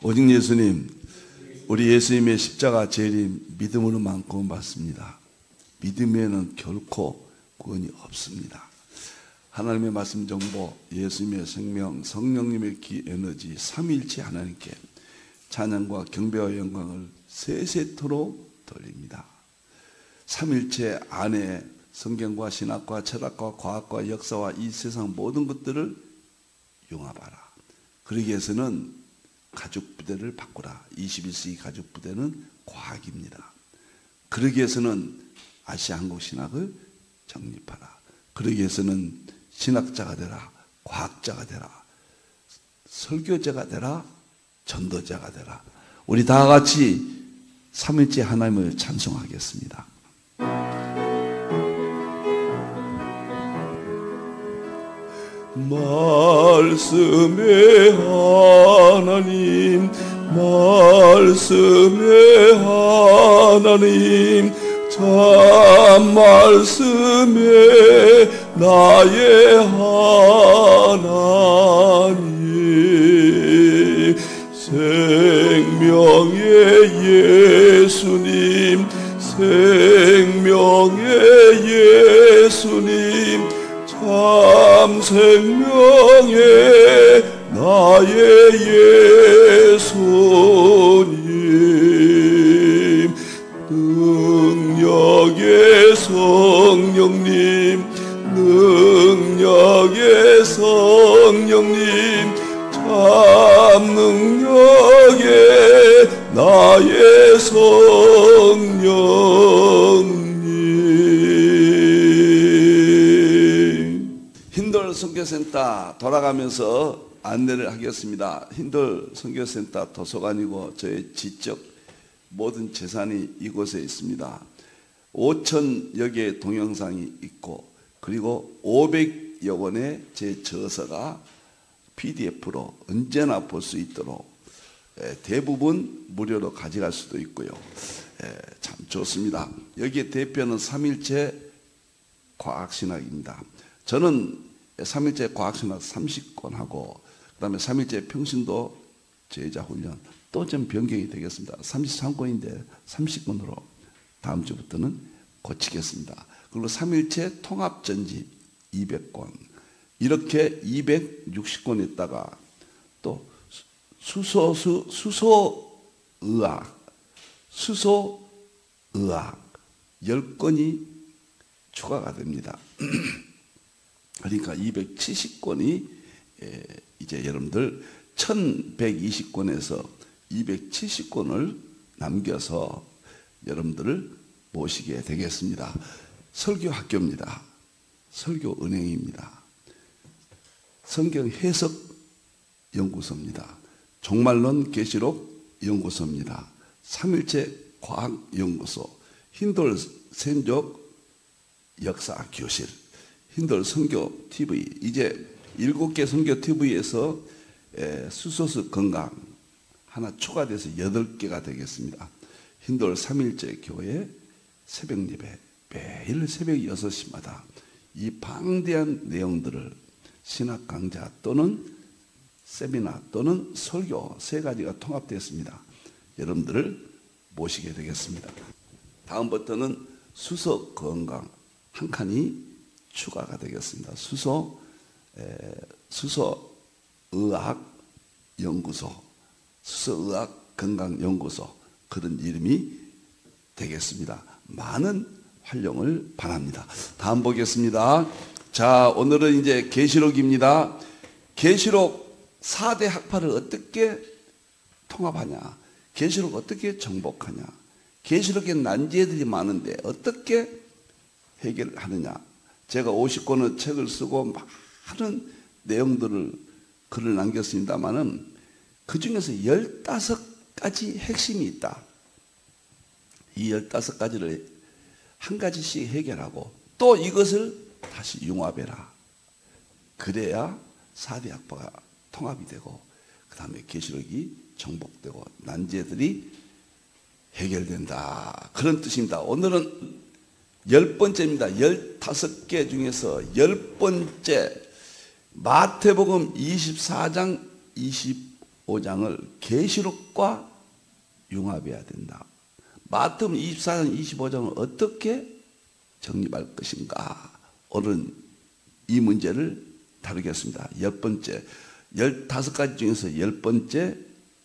오직 예수님, 우리 예수님의 십자가 재림 믿음으로만 구원받습니다. 믿음에는 결코 구원이 없습니다. 하나님의 말씀 정보, 예수님의 생명, 성령님의 기 에너지, 삼위일체 하나님께 찬양과 경배와 영광을 세세토록 돌립니다. 삼위일체 안에 성경과 신학과 철학과 과학과 역사와 이 세상 모든 것들을 융합하라. 그러기 위해서는 가죽부대를 바꾸라. 21세기 가죽부대는 과학입니다. 그러기 위해서는 아시아 한국 신학을 정립하라. 그러기 위해서는 신학자가 되라. 과학자가 되라. 설교자가 되라. 전도자가 되라. 우리 다 같이 삼위일체 하나님을 찬송하겠습니다. 말씀의 하나님, 말씀의 하나님, 참 말씀의 나의 하나님, 생명의 예수님, 생명의 예수님, 참 생명의 나의 예수님, 능력의 성령님, 능력의 성령님, 참 능력의 나의 성령님. 힌돌 선교센터 돌아가면서 안내를 하겠습니다. 힌돌 선교센터 도서관이고 저의 지적 모든 재산이 이곳에 있습니다. 5,000여 개의 동영상이 있고, 그리고 500여 권의 제 저서가 PDF로 언제나 볼 수 있도록 대부분 무료로 가져갈 수도 있고요. 참 좋습니다. 여기에 대표는 삼위일체 과학신학입니다. 저는 삼위일체 과학신학 30권하고 그 다음에 삼위일체 평신도 제자훈련 또 좀 변경이 되겠습니다. 33권인데 30권으로 다음 주부터는 고치겠습니다. 그리고 삼위일체 통합전집 200권, 이렇게 260권에다가 또 수소의학 10권이 추가가 됩니다. 그러니까 270권이 이제 여러분들 1120권에서 270권을 남겨서 여러분들을 모시게 되겠습니다. 설교학교입니다. 설교은행입니다. 성경 해석 연구소입니다. 종말론 계시록 연구소입니다. 삼위일체 과학 연구소, 힌돌 센족 역사 교실, 힌돌 선교 TV, 이제 7개 선교 TV에서 수소수 건강 하나 추가돼서 8개가 되겠습니다. 힌돌 삼위일체 교회 새벽 예배, 매일 새벽 6시마다 이 방대한 내용들을 신학 강좌 또는 세미나 또는 설교 3가지가 통합되었습니다. 여러분들을 모시게 되겠습니다. 다음부터는 수소 건강 한 칸이 추가가 되겠습니다. 수소의학 연구소, 수소의학 건강연구소, 그런 이름이 되겠습니다. 많은 활용을 바랍니다. 다음 보겠습니다. 자, 오늘은 이제 계시록입니다. 계시록 4대 학파를 어떻게 통합하냐, 계시록 어떻게 정복하냐, 계시록에 난제들이 많은데 어떻게 해결하느냐. 제가 50권의 책을 쓰고 많은 내용들을 글을 남겼습니다만은 그 중에서 15가지 핵심이 있다. 이 15가지를 한 가지씩 해결하고 또 이것을 다시 융합해라. 그래야 4대 학파가 통합이 되고 그 다음에 계시록이 정복되고 난제들이 해결된다. 그런 뜻입니다. 오늘은 10번째입니다. 15개 중에서 10번째 마태복음 24장 25 25장을 계시록과 융합해야 된다. 마태복음 24장 25장을 어떻게 정립할 것인가? 오늘은 이 문제를 다루겠습니다. 10번째, 15가지 중에서 10번째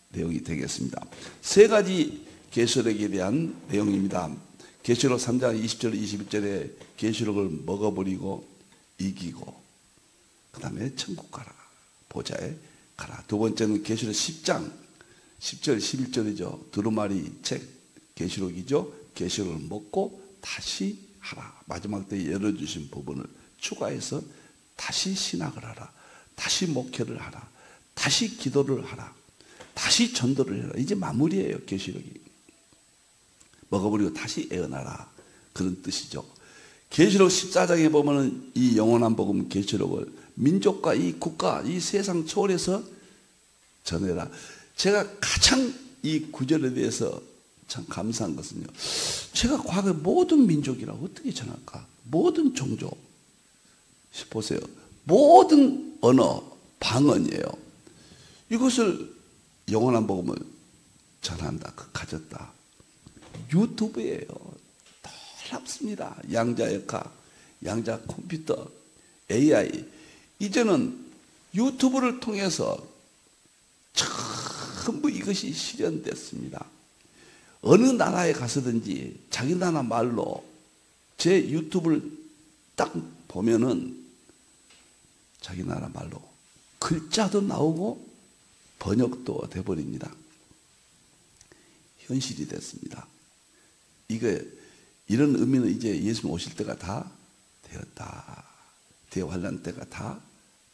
내용이 되겠습니다. 세 가지 계시록에 대한 내용입니다. 계시록 3장 20절 21절에 계시록을 먹어버리고 이기고, 그 다음에 천국 가라, 보좌에 가라. 두 번째는 계시록 10장 10절 11절이죠. 두루마리 책 계시록이죠. 계시록을 먹고 다시 하라. 마지막 때 열어주신 부분을 추가해서 다시 신학을 하라, 다시 목회를 하라, 다시 기도를 하라, 다시 전도를 해라. 이제 마무리예요. 계시록이 먹어버리고 다시 애어나라, 그런 뜻이죠. 계시록 14장에 보면은 이 영원한 복음 계시록을 민족과 이 국가, 이 세상 초월해서 전해라. 제가 가장 이 구절에 대해서 참 감사한 것은요, 제가 과거에 모든 민족이라고 어떻게 전할까? 모든 종족 보세요. 모든 언어, 방언이에요. 이것을 영원한 복음을 전한다, 가졌다. 유튜브예요. 놀랍습니다. 양자역학, 양자 컴퓨터, AI. 이제는 유튜브를 통해서 전부 이것이 실현됐습니다. 어느 나라에 가서든지 자기 나라 말로 제 유튜브를 딱 보면은 자기 나라 말로 글자도 나오고 번역도 돼버립니다. 현실이 됐습니다. 이런 의미는 이제 예수님 오실 때가 다 되었다. 대환란 때가 다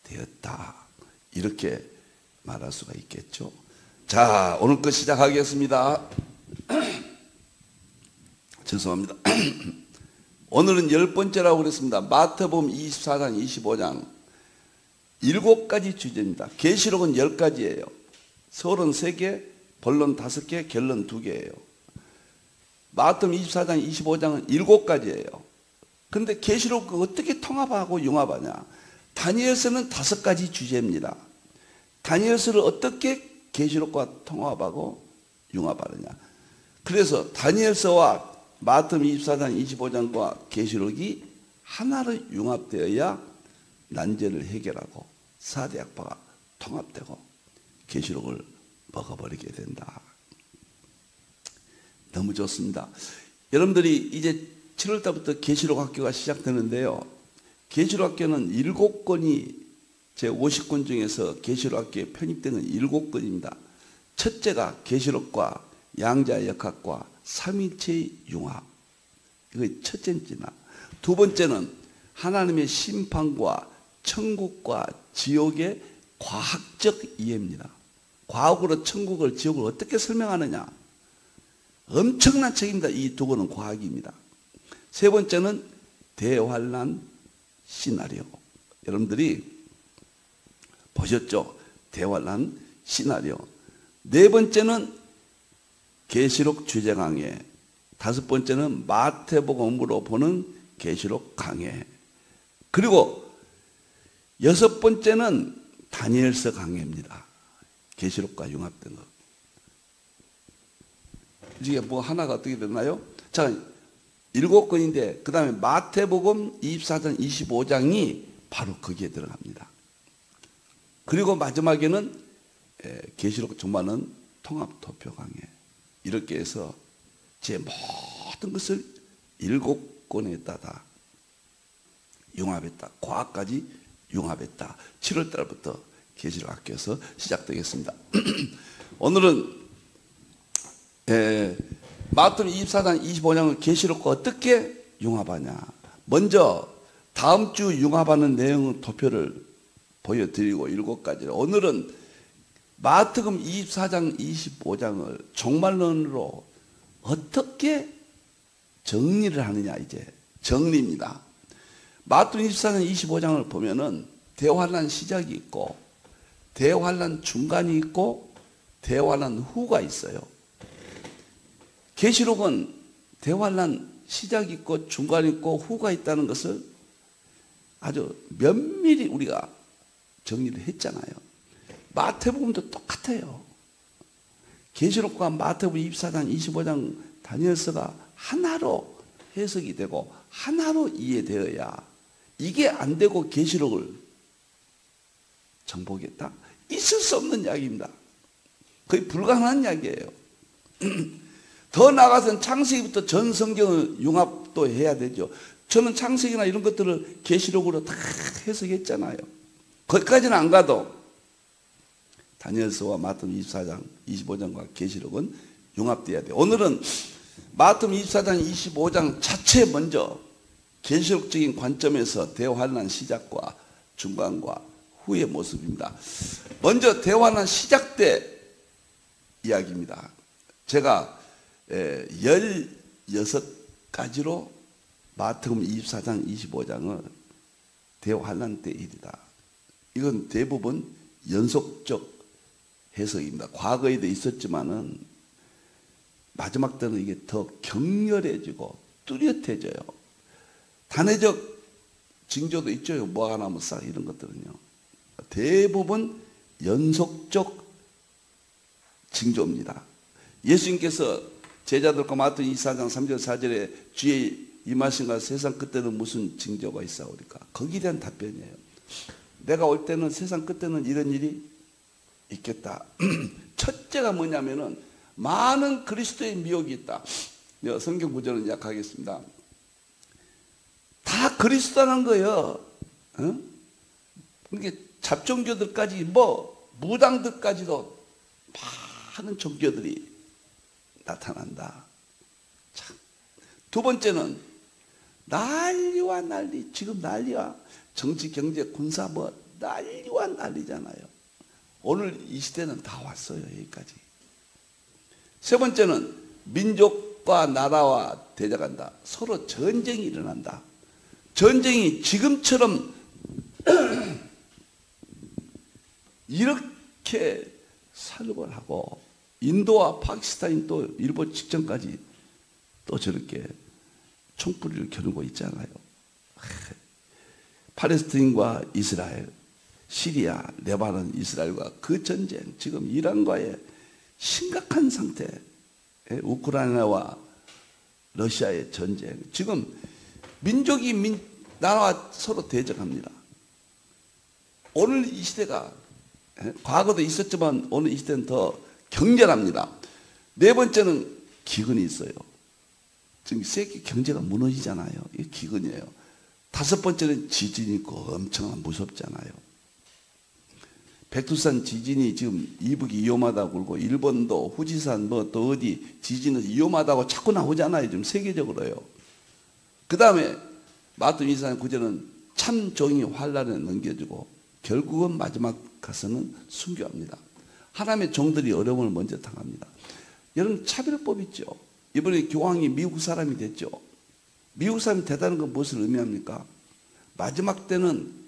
되었다. 이렇게 말할 수가 있겠죠. 자, 오늘 거 시작하겠습니다. 죄송합니다. 오늘은 10번째라고 그랬습니다. 마태복음 24장 25장 7가지 주제입니다. 계시록은 10가지예요. 서론 3개, 본론 5개, 결론 2개예요. 마태복음 24장 25장은 7가지예요. 그런데 계시록 어떻게 통합하고 융합하냐? 다니엘서는 5가지 주제입니다. 다니엘서를 어떻게 계시록과 통합하고 융합하느냐? 그래서 다니엘서와 마태복음 24장 25장과 계시록이 하나로 융합되어야 난제를 해결하고 4대 악파가 통합되고 계시록을 먹어버리게 된다. 너무 좋습니다. 여러분들이 이제 7월 달부터 계시록 학교가 시작되는데요. 계시록 학교는 7권이 제 50권 중에서 계시록 학교에 편입되는 7권입니다. 첫째가 계시록과 양자역학과 삼위체의 융합. 이거 첫째입니다. 두 번째는 하나님의 심판과 천국과 지옥의 과학적 이해입니다. 과학으로 천국을 지옥을 어떻게 설명하느냐. 엄청난 책입니다. 이 두 권은 과학입니다. 세 번째는 대환란 시나리오. 여러분들이 보셨죠? 대환란 시나리오. 네 번째는 계시록 주제 강해. 다섯 번째는 마태복음으로 보는 계시록 강해. 그리고 여섯 번째는 다니엘서 강해입니다. 계시록과 융합된 것. 이게 뭐 하나가 어떻게 됐나요? 자, 7권인데 그 다음에 마태복음 24장 25장이 바로 거기에 들어갑니다. 그리고 마지막에는 계시록 종말은 통합도표 강해. 이렇게 해서 제 모든 것을 7권에다 다 융합했다. 과학까지 융합했다. 7월 달부터 계시록 학교에서 시작되겠습니다. 오늘은 마태복음 24장 25장을 계시록과 어떻게 융합하냐. 먼저 다음 주 융합하는 내용 도표를 보여드리고 7가지를. 오늘은 마태복음 24장 25장을 종말론으로 어떻게 정리를 하느냐. 이제 정리입니다. 마태복음 24장 25장을 보면은 대환란 시작이 있고 대환란 중간이 있고 대환란 후가 있어요. 계시록은 대환란 시작이 있고 중간이 있고 후가 있다는 것을 아주 면밀히 우리가 정리를 했잖아요. 마태복음도 똑같아요. 계시록과 마태복음 24장, 25장 다니엘서가 하나로 해석이 되고 하나로 이해되어야, 이게 안 되고 계시록을 정복했다? 있을 수 없는 이야기입니다. 거의 불가능한 이야기예요. 더 나아가서는 창세기부터 전 성경을 융합도 해야 되죠. 저는 창세기나 이런 것들을 계시록으로 다 해석했잖아요. 거기까지는 안 가도 다니엘서와 마태복음 24장, 25장과 계시록은 융합돼야 돼요. 오늘은 마태복음 24장, 25장 자체 먼저 계시록적인 관점에서 대환란 시작과 중간과 후의 모습입니다. 먼저 대환란 시작 때 이야기입니다. 제가 16가지로 마태복음 24장, 25장을 대환란 때 일이다. 이건 대부분 연속적 해석입니다. 과거에도 있었지만은 마지막 때는 이게 더 격렬해지고 뚜렷해져요. 단회적 징조도 있죠. 모아나무사 이런 것들은요. 대부분 연속적 징조입니다. 예수님께서 제자들과 마태복음 24장 3절 4절에 주의 임하신가 세상 끝에는 무슨 징조가 있사오리까? 거기에 대한 답변이에요. 내가 올 때는 세상 끝에는 이런 일이 있겠다. 첫째가 뭐냐면은 많은 그리스도의 미혹이 있다. 성경 구절은 약하겠습니다. 다 그리스도라는 거예요. 이게 잡종교들까지 무당들까지도 많은 종교들이 나타난다. 참. 두 번째는 난리와 난리. 지금 난리와 정치, 경제, 군사 난리와 난리잖아요. 오늘 이 시대는 다 왔어요. 여기까지. 세 번째는 민족과 나라와 대적한다. 서로 전쟁이 일어난다. 전쟁이 지금처럼 이렇게 살벌하고 인도와 파키스탄이 또 일본 직전까지 또 저렇게 총불을 겨누고 있잖아요. 팔레스타인과 이스라엘, 시리아, 레바논, 이스라엘과 그 전쟁, 지금 이란과의 심각한 상태, 우크라이나와 러시아의 전쟁, 지금 민족이 나라와 서로 대적합니다. 오늘 이 시대가 과거도 있었지만 오늘 이 시대는 더 격렬합니다. 네 번째는 기근이 있어요. 지금 세계 경제가 무너지잖아요. 이게 기근이에요. 다섯 번째는 지진이 있고 엄청 무섭잖아요. 백두산 지진이 지금 이북이 위험하다고 그러고 일본도 후지산 또 어디 지진은 위험하다고 자꾸 나오잖아요. 지금 세계적으로요. 그 다음에 마태복음 24장 9절은 참 종이 환난에 넘겨주고 결국은 마지막 가서는 순교합니다. 하나님의 종들이 어려움을 먼저 당합니다. 여러분 차별법 있죠. 이번에 교황이 미국 사람이 됐죠. 미국 사람이 되다는 건 무엇을 의미합니까? 마지막 때는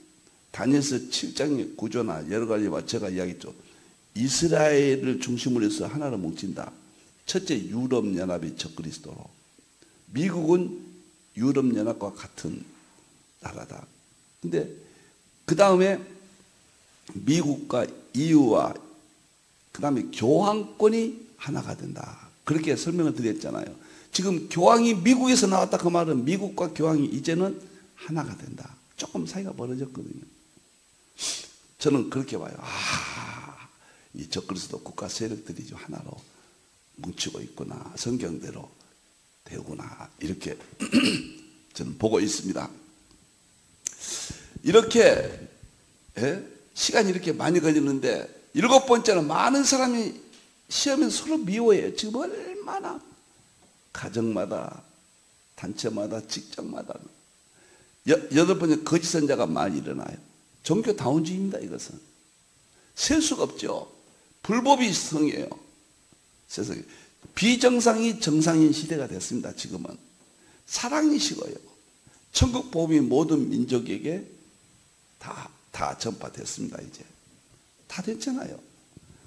다니엘서 7장의 구조나 여러 가지와 제가 이야기했죠. 이스라엘을 중심으로 해서 하나로 뭉친다. 첫째 유럽연합이 적그리스도로. 미국은 유럽연합과 같은 나라다. 근데 그 다음에 미국과 EU와 그 다음에 교황권이 하나가 된다. 그렇게 설명을 드렸잖아요. 지금 교황이 미국에서 나왔다 그 말은 미국과 교황이 이제는 하나가 된다. 조금 사이가 멀어졌거든요. 저는 그렇게 봐요. 이 적그리스도 국가 세력들이 하나로 뭉치고 있구나. 성경대로 되구나. 이렇게 저는 보고 있습니다. 이렇게 시간이 이렇게 많이 걸리는데 일곱 번째는 많은 사람이 시험에서 서로 미워해요. 지금 얼마나 가정마다 단체마다 직장마다 여덟 번째 거짓 선자가 많이 일어나요. 종교 다운주의입니다. 이것은 셀 수가 없죠. 불법이 성이에요. 세상에 비정상이 정상인 시대가 됐습니다. 지금은 사랑이 식어요. 천국 복음이 모든 민족에게 다 전파됐습니다. 이제 다 됐잖아요.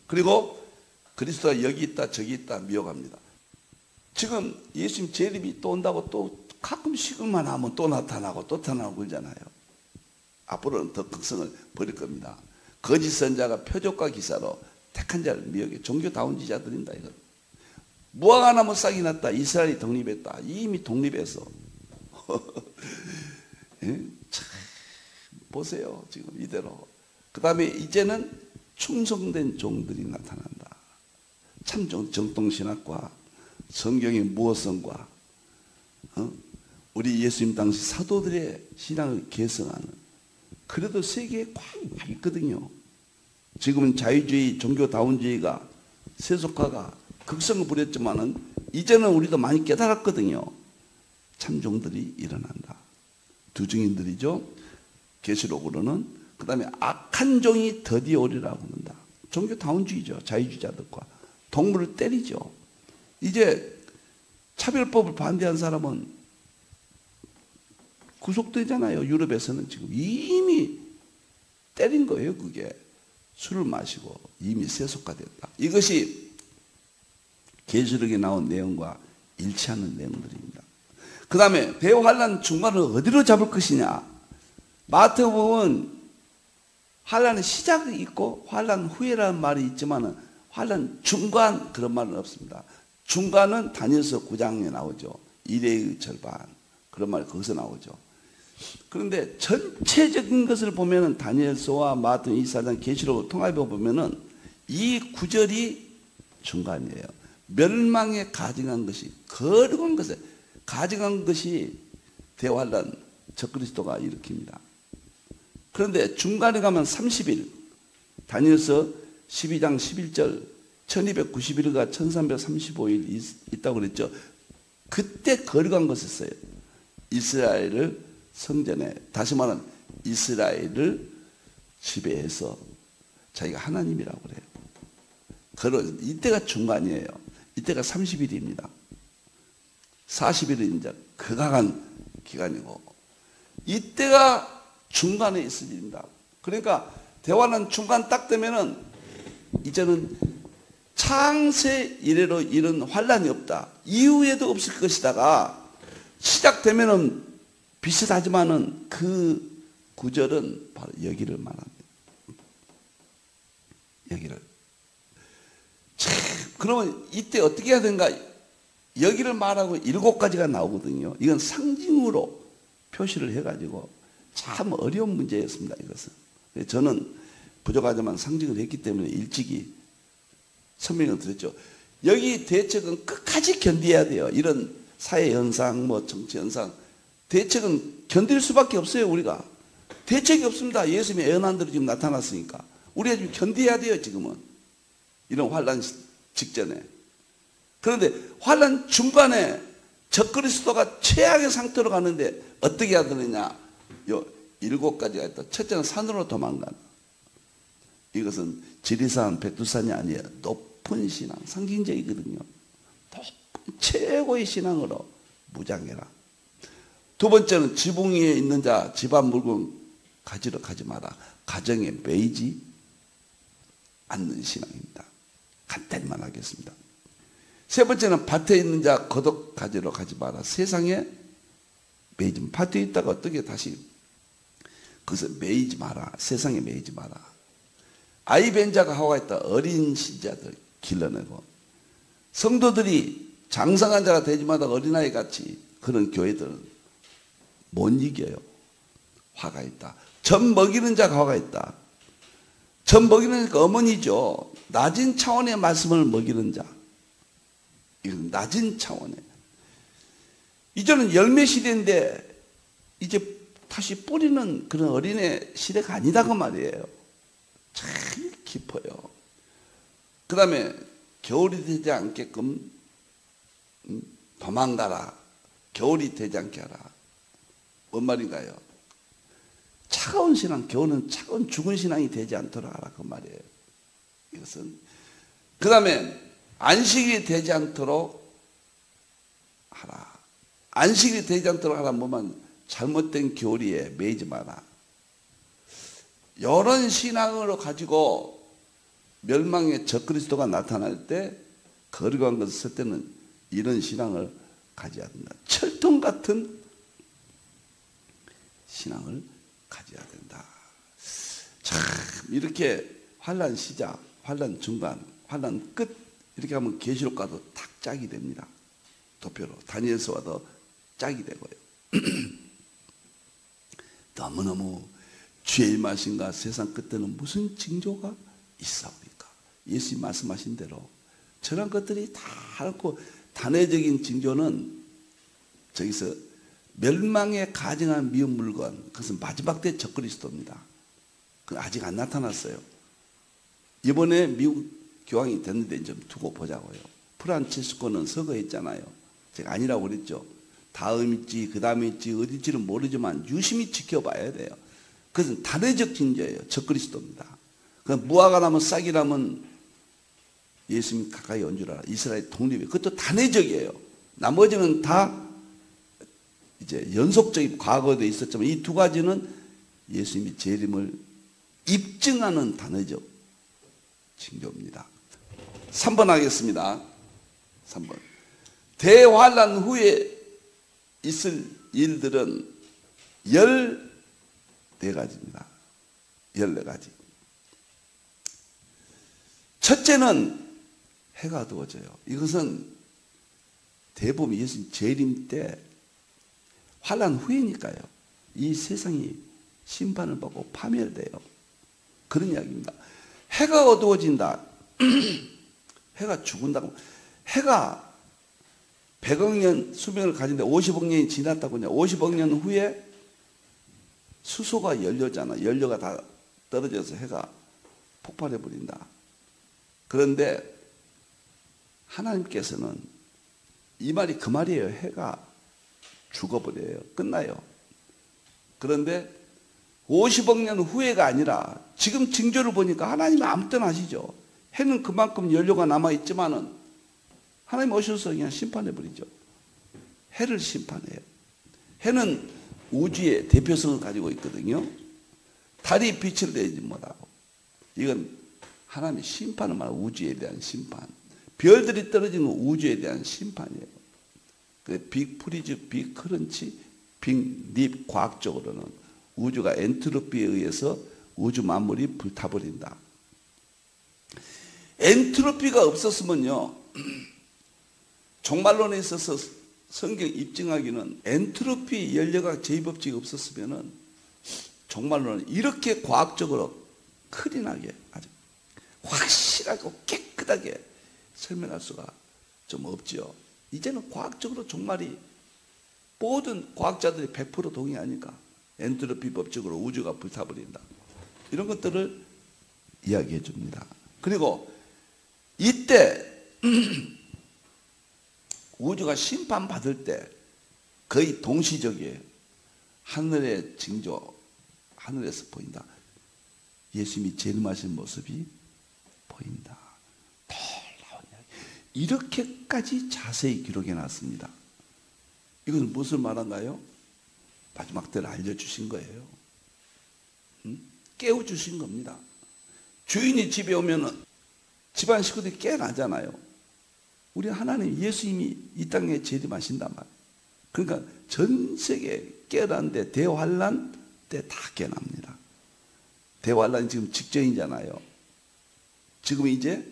그리고 그리스도가 여기 있다 저기 있다 미혹합니다. 지금 예수님 재림이 또 온다고 또 가끔 시간만 하면 또 나타나고 그러잖아요. 앞으로는 더 극성을 벌일 겁니다. 거짓 선자가 표적과 기사로 택한 자를 미혹해 종교다운 지자들인다. 이거 무화과 나무 싹이 났다. 이스라엘이 독립했다. 이미 독립해서 예? 참, 보세요. 지금 이대로. 그 다음에 이제는 충성된 종들이 나타난다. 참 정통신학과 성경의 무어성과 우리 예수님 당시 사도들의 신앙을 계승하는, 그래도 세계에 꽉 있거든요. 지금은 자유주의, 종교다운주의가, 세속화가 극성을 부렸지만은 이제는 우리도 많이 깨달았거든요. 참종들이 일어난다. 두 증인들이죠. 계시록으로는. 그 다음에 악한 종이 드디어 오리라고 한다. 종교다운주의죠. 자유주의자들과 동물을 때리죠. 이제 차별법을 반대한 사람은 구속되잖아요. 유럽에서는 지금 이미 때린 거예요. 그게 술을 마시고 이미 세속화됐다. 이것이 계시록에 나온 내용과 일치하는 내용들입니다. 그 다음에 대환란 중간을 어디로 잡을 것이냐. 마태복음은 환란의 시작이 있고 환란 후에라는 말이 있지만 환란 중간 그런 말은 없습니다. 중간은 다니엘서 9장에 나오죠. 이레의 절반 그런 말이 거기서 나오죠. 그런데 전체적인 것을 보면은 다니엘서와 마태복음 24장 계시록을 통합해 보면은 이 구절이 중간이에요. 멸망에 가증한 것이, 거룩한 것에 가증한 것이 대환란 적그리스도가 일으킵니다. 그런데 중간에 가면 30일, 다니엘서 12장 11절 1291일과 1335일 있다고 그랬죠. 그때 거룩한 것이 있어요. 이스라엘을 성전에, 다시 말하면 이스라엘을 지배해서 자기가 하나님이라고 그래요. 이때가 중간이에요. 이때가 30일입니다. 40일은 이제 극악한 기간이고, 이때가 중간에 있을 일입니다. 그러니까 대환란 중간 딱 되면은 이제는 창세 이래로 이런 환란이 없다. 이후에도 없을 것이다가 시작되면은 비슷하지만은 그 구절은 바로 여기를 말합니다. 여기를. 참, 그러면 이때 어떻게 해야 되는가? 여기를 말하고 7가지가 나오거든요. 이건 상징으로 표시를 해가지고 참 어려운 문제였습니다. 이것은. 저는 부족하지만 상징을 했기 때문에 일찍이 설명을 드렸죠. 여기 대책은 끝까지 견뎌야 돼요. 이런 사회 현상, 뭐 정치 현상, 대책은 견딜 수밖에 없어요. 우리가 대책이 없습니다. 예수님의 예언한대로 지금 나타났으니까 우리가 지금 견뎌야 돼요. 지금은 이런 환란 직전에. 그런데 환란 중간에 적그리스도가 최악의 상태로 가는데 어떻게 해야 되느냐? 요 7가지가 있다. 첫째는 산으로 도망간다. 이것은 지리산, 백두산이 아니에요. 높은 신앙, 상징적이거든요. 높은 최고의 신앙으로 무장해라. 두 번째는 지붕 위에 있는 자, 집안 물건 가지러 가지 마라. 가정에 매이지 않는 신앙입니다. 간단히만 하겠습니다. 세 번째는 밭에 있는 자, 거독 가지러 가지 마라. 세상에 매이지 마라. 밭에 있다가 어떻게 다시 그것을 매이지 마라. 세상에 매이지 마라. 아이 뵌 자가 하와 있다. 어린 신자들 길러내고, 성도들이 장성한 자가 되지마다 어린아이 같이 그런 교회들은 못 이겨요. 화가 있다. 젖 먹이는 자가 화가 있다. 젖 먹이는 자가 어머니죠. 낮은 차원의 말씀을 먹이는 자. 이건 낮은 차원의. 이제는 열매 시대인데 이제 다시 뿌리는 그런 어린애 시대가 아니다 그 말이에요. 참 깊어요. 그 다음에 겨울이 되지 않게끔 도망가라. 겨울이 되지 않게 하라. 뭔 말인가요? 차가운 신앙, 겨울은 차가운 죽은 신앙이 되지 않도록 하라 그 말이에요. 이것은. 그 다음에 안식이 되지 않도록 하라. 안식이 되지 않도록 하라. 뭐만 잘못된 교리에 매이지 마라. 이런 신앙으로 가지고 멸망의 적그리스도가 나타날 때, 거룩한 것을 쓸 때는 이런 신앙을 가져야 된다. 철통 같은 신앙을 가져야 된다. 참 이렇게 환난 시작, 환난 중간, 환난 끝 이렇게 하면 계시록과도 탁 짝이 됩니다. 도표로 다니엘서와도 짝이 되고요. 너무너무 주의 임하심과 세상 끝에는 무슨 징조가 있사옵니까? 예수님 말씀하신 대로 저런 것들이 다 하고 단회적인 징조는 저기서 멸망에 가증한 미운 물건, 그것은 마지막 때 적그리스도입니다. 그건 아직 안 나타났어요. 이번에 미국 교황이 됐는데 좀 두고 보자고요. 프란치스코는 서거했잖아요. 제가 아니라고 그랬죠. 다음일지 그 다음일지 어딜지는 모르지만 유심히 지켜봐야 돼요. 그것은 단회적 징조예요. 적그리스도입니다. 무화과 나무 싹이 나면 예수님 가까이 온 줄 알아. 이스라엘 독립이 그것도 단회적이에요. 나머지는 다 이제 연속적인 과거에도 있었지만 이 두 가지는 예수님이 재림을 입증하는 단회적 징조입니다. 3번 하겠습니다. 3번. 대환란 후에 있을 일들은 14가지입니다. 14가지. 첫째는 해가 어두워져요. 이것은 대부분 예수님 재림 때 환난 후이니까요. 이 세상이 심판을 받고 파멸돼요. 그런 이야기입니다. 해가 어두워진다. 해가 죽은다고. 해가 100억 년 수명을 가진데 50억 년이 지났다고요. 50억 년 후에 수소가 연료잖아. 연료가 다 떨어져서 해가 폭발해 버린다. 그런데 하나님께서는 이 말이 그 말이에요. 해가 죽어버려요. 끝나요. 그런데 50억 년 후에가 아니라 지금 징조를 보니까 하나님이 아무 때나 하시죠. 해는 그만큼 연료가 남아있지만은 하나님 오셔서 그냥 심판해버리죠. 해를 심판해요. 해는 우주의 대표성을 가지고 있거든요. 달이 빛을 내지 못하고. 이건 하나님의 심판을 말하고 우주에 대한 심판. 별들이 떨어지는 건 우주에 대한 심판이에요. 빅 프리즈, 빅 크런치, 빅 립 과학적으로는 우주가 엔트로피에 의해서 우주 만물이 불타버린다. 엔트로피가 없었으면요. 종말론에 있어서 성경 입증하기는 엔트로피 연료가 제의법칙이 없었으면은 종말론은 이렇게 과학적으로 클린하게 아주 확실하고 깨끗하게 설명할 수가 좀 없죠. 이제는 과학적으로 종말이 모든 과학자들이 100% 동의하니까 엔트로피 법칙으로 우주가 불타버린다. 이런 것들을 이야기해 줍니다. 그리고 이때 우주가 심판받을 때 거의 동시적이에요. 하늘의 징조, 하늘에서 보인다. 예수님이 재림하신 모습이 보인다. 놀라운 이야기. 이렇게까지 자세히 기록해 놨습니다. 이건 무슨 말인가요? 마지막 때를 알려주신 거예요. 깨워주신 겁니다. 주인이 집에 오면은 집안 식구들이 깨어나잖아요. 우리 하나님 예수님이 이 땅에 재림하신단 말이에요. 그러니까 전 세계 깨어났는데 대환란 때 다 깨어납니다. 대환란이 지금 직전이잖아요. 지금 이제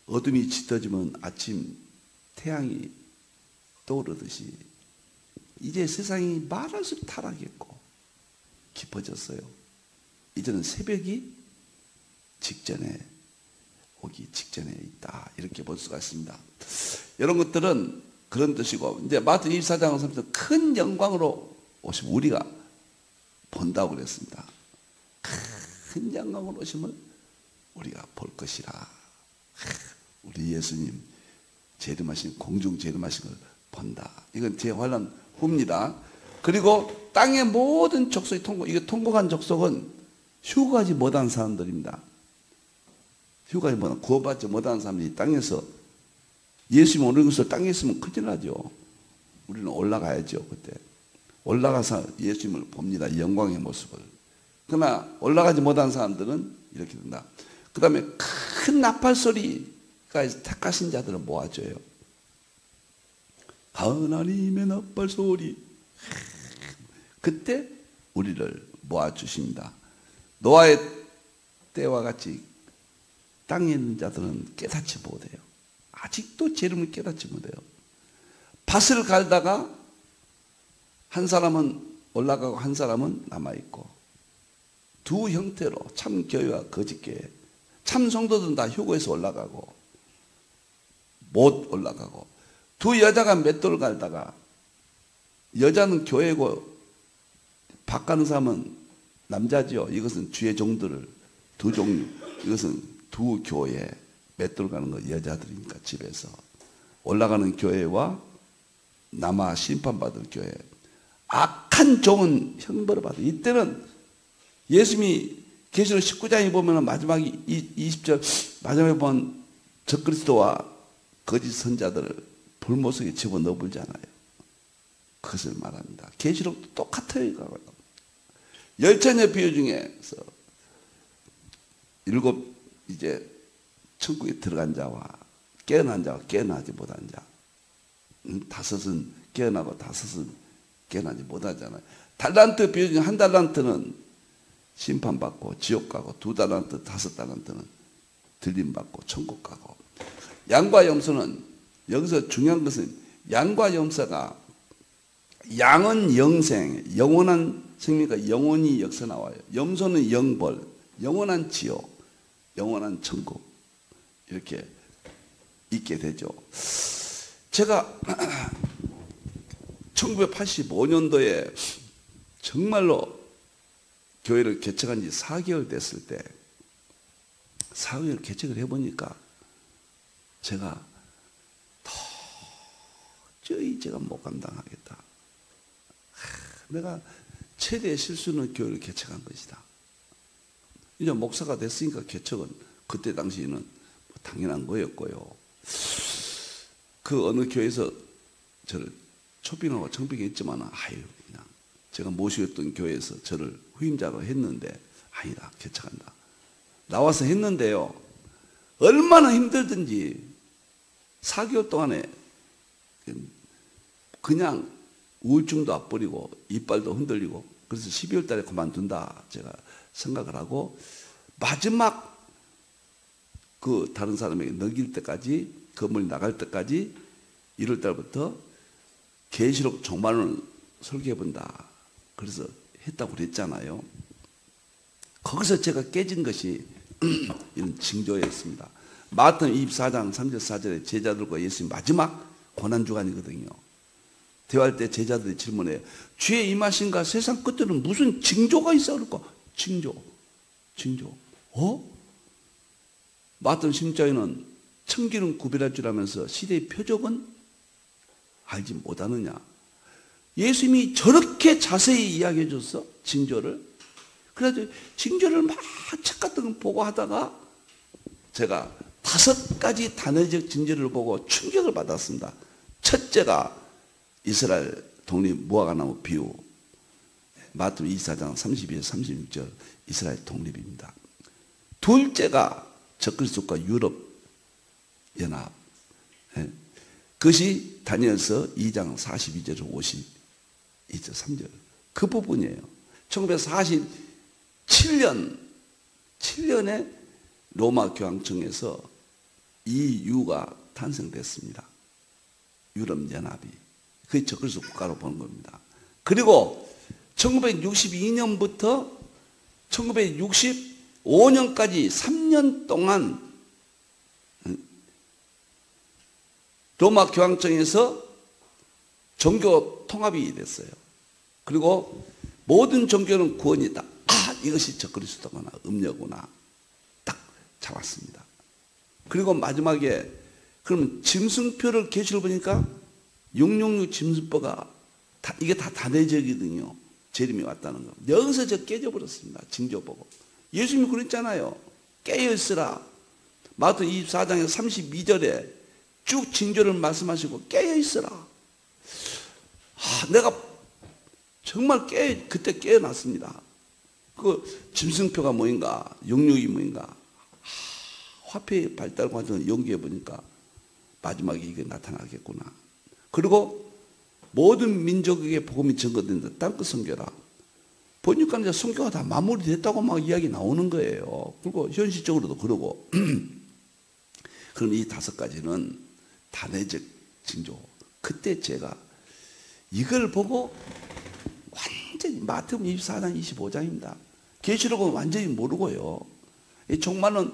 어둠이 짙어지면 아침 태양이 떠오르듯이 이제 세상이 말할수록 타락했고 깊어졌어요. 이제는 새벽이 직전에 오기 직전에 있다. 이렇게 볼 수가 있습니다. 이런 것들은 그런 뜻이고 이제 마태 24장을 보면서 큰 영광으로 오시면 우리가 본다고 그랬습니다. 큰 영광으로 오시면 우리가 볼 것이라. 우리 예수님 재림하신 공중 재림하신 걸 본다. 이건 재환란 후입니다. 그리고 땅의 모든 족속이 이게 통곡한 족속은 휴가지 못한 사람들입니다. 휴가지 못한 구원받지 못한 사람들이 땅에서 예수님 오는 것을 땅에 있으면 큰일 나죠. 우리는 올라가야죠. 그때 올라가서 예수님을 봅니다. 영광의 모습을. 그러나 올라가지 못한 사람들은 이렇게 된다. 그 다음에 큰 나팔 소리가 택하신 자들을 모아줘요. 하나님의 나팔 소리. 그때 우리를 모아주십니다. 노아의 때와 같이 땅에 있는 자들은 깨닫지 못해요. 아직도 재림을 깨닫지 못해요. 밭을 갈다가 한 사람은 올라가고 한 사람은 남아있고, 두 형태로 참 교회와 거짓 교회, 참 성도들은 다 휴거에서 올라가고 못 올라가고, 두 여자가 맷돌 갈다가, 여자는 교회고 밭 가는 사람은 남자죠. 이것은 주의 종들을 두 종류, 이것은 두 교회, 맷돌 가는 거 여자들이니까 집에서 올라가는 교회와 남아 심판받을 교회, 악한 종은 형벌을 받아. 이때는 예수님이 계시록 19장에 보면 마지막 20절 마지막에 보면 적그리스도와 거짓 선자들을 불못속에 집어넣어 보잖아요. 그것을 말합니다. 계시록도 똑같아요. 열처녀 비유 중에서 7 이제 천국에 들어간 자와 깨어난 자와 깨어나지 못한 자, 5은 깨어나고 5은 깨어나지 못하잖아요. 달란트 비유 중에 1 달란트는 심판받고 지옥 가고, 2 달란트, 5 달란트는 들림받고 천국 가고. 양과 염소는, 여기서 중요한 것은 양과 염소가, 양은 영생, 영원한 생명과 영원히 역사 나와요. 염소는 영벌, 영원한 지옥, 영원한 천국, 이렇게 있게 되죠. 제가 1985년도에 정말로 교회를 개척한 지 4개월 됐을 때, 4개월 개척을 해보니까 제가 도저히 제가 못 감당하겠다. 내가 최대의 실수는 교회를 개척한 것이다. 이제 목사가 됐으니까 개척은 그때 당시에는 당연한 거였고요. 그 어느 교회에서 저를 초빙하고 청빙했지만, 아유, 그냥 제가 모시었던 교회에서 저를 후임자로 했는데, 아니다, 개척한다. 나와서 했는데요, 얼마나 힘들든지 4개월 동안에 그냥 우울증도 앞버리고 이빨도 흔들리고, 그래서 12월 달에 그만둔다 제가 생각을 하고, 마지막 그 다른 사람에게 넘길 때까지, 건물이 나갈 때까지 1월 달부터 계시록 종말론을 설계해 본다. 그래서 했다고 그랬잖아요. 거기서 제가 깨진 것이 이런 징조였습니다. 마태복음 24장 3절 4절에 제자들과 예수님 마지막 고난주간이거든요. 대화할 때 제자들이 질문해요. 주의 임하신가? 세상 끝에는 무슨 징조가 있어? 그럴까? 징조. 마태복음 16장에는 천기는 구별할 줄 알면서 시대의 표적은 알지 못하느냐. 예수님이 저렇게 자세히 이야기해 줬어, 징조를. 그래서 징조를 막 책 같은 거 보고 하다가 제가 5가지 단어적 징조를 보고 충격을 받았습니다. 첫째가 이스라엘 독립 무화과나무 비유, 마태복음 24장 32에서 36절 이스라엘 독립입니다. 둘째가 적그리스도과 유럽 연합, 그것이 다니엘서 2장 42절에서 52절 3절 그 부분이에요. 1947년에 로마 교황청에서 이 유가 탄생됐습니다. 유럽 연합이. 그게 적그리스도 국가로 보는 겁니다. 그리고 1962년부터 1965년까지 3년 동안 로마 교황청에서 종교 통합이 됐어요. 그리고 모든 종교는 구원이다. 이것이 적그리스도구나, 음녀구나. 딱 잡았습니다. 그리고 마지막에 그러면 짐승표를 계시를 보니까 666 짐승표가 이게 다 단회적이거든요. 재림이 왔다는 거. 여기서 저 깨져버렸습니다. 징조 보고. 예수님이 그랬잖아요. 깨어있으라. 마태복음 24장에 32절에 쭉 징조를 말씀하시고 깨어있으라. 내가 정말 그때 깨어났습니다. 그 짐승표가 뭐인가, 666이 뭐인가, 화폐의 발달 과정을 연구해 보니까 마지막에 이게 나타나겠구나. 그리고 모든 민족에게 복음이 전거된다. 땅끝 선교라. 보니까 이제 성교가 다 마무리됐다고 막 이야기 나오는 거예요. 그리고 현실적으로도 그러고. 그럼 이 5가지는 단회적 징조. 그때 제가 이걸 보고 완전히 마태복음 24장 25장입니다. 계시록은 완전히 모르고요. 이 종말은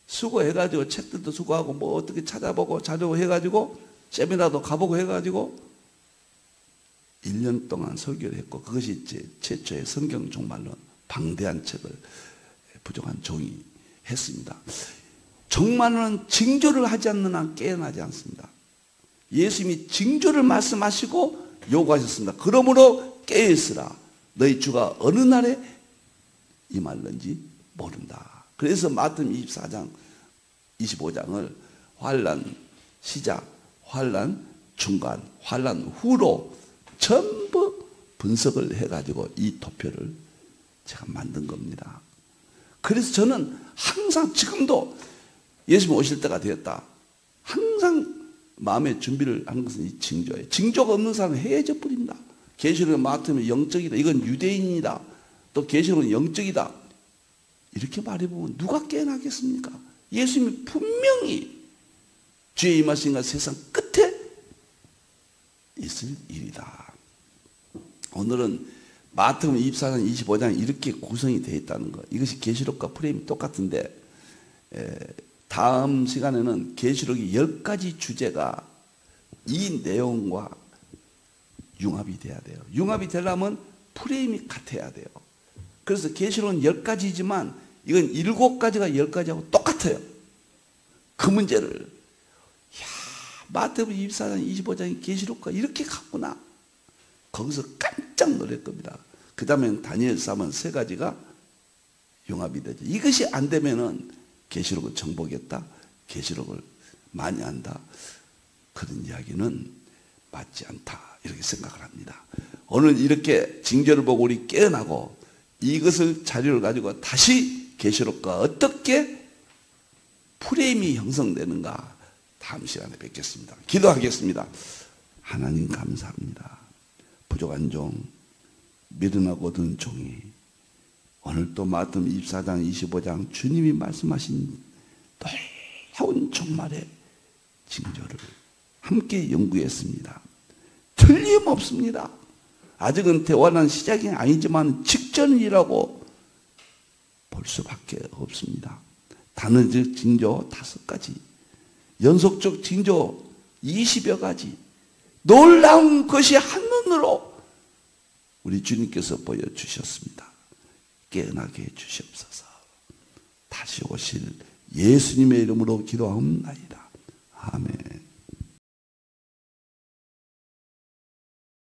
수고해가지고 책들도 수고하고 뭐 어떻게 찾아보고 자료 해가지고 세미나도 가보고 해가지고 1년 동안 설교를 했고, 그것이 이제 최초의 성경 종말론 방대한 책을 부족한 종이 했습니다. 종말론은 징조를 하지 않는 한 깨어나지 않습니다. 예수님이 징조를 말씀하시고 요구하셨습니다. 그러므로 깨어있으라. 너희 주가 어느 날에 임할는지 모른다. 그래서 마태복음 24장 25장을 환난 시작, 환난 중간, 환난 후로 전부 분석을 해가지고 이 도표를 제가 만든 겁니다. 그래서 저는 항상 지금도 예수님 오실 때가 되었다, 항상 마음의 준비를 하는 것은 이 징조예요. 징조가 없는 사람은 해해져 버립니다. 계시록은 마태복음은 영적이다, 이건 유대인이다, 또 계시록은 영적이다, 이렇게 말해보면 누가 깨어나겠습니까? 예수님이 분명히 주의 임하신가 세상 끝에 있을 일이다. 오늘은 마태복음 24장 25장 이렇게 구성이 되어 있다는 것, 이것이 계시록과 프레임이 똑같은데, 다음 시간에는 계시록이 10가지 주제가 이 내용과 융합이 돼야 돼요. 융합이 되려면 프레임이 같아야 돼요. 그래서 계시록은 10가지지만 이건 7가지가 10가지하고 똑같아요. 그 문제를 마태복음 24장 25장의 계시록과 이렇게 같구나, 거기서 깜짝 놀랄 겁니다. 그 다음에 다니엘 3은 3가지가 융합이 되죠. 이것이 안 되면은 계시록을 정복했다, 계시록을 많이 한다, 그런 이야기는 맞지 않다, 이렇게 생각을 합니다. 오늘 이렇게 징조를 보고 우리 깨어나고 이것을 자료를 가지고 다시 계시록과 어떻게 프레임이 형성되는가 다음 시간에 뵙겠습니다. 기도하겠습니다. 하나님 감사합니다. 부족한 종, 미련하고 든 종이 오늘 또 마태복음 24장 25장 주님이 말씀하신 놀라운 종말의 징조를 함께 연구했습니다. 틀림없습니다. 아직은 대환란 시작이 아니지만 직전이라고 볼 수밖에 없습니다. 단어적 징조 5가지, 연속적 징조 20여 가지, 놀라운 것이 한눈으로 우리 주님께서 보여주셨습니다. 깨어나게 해주시옵소서. 다시 오실 예수님의 이름으로 기도하옵나이다. 아멘.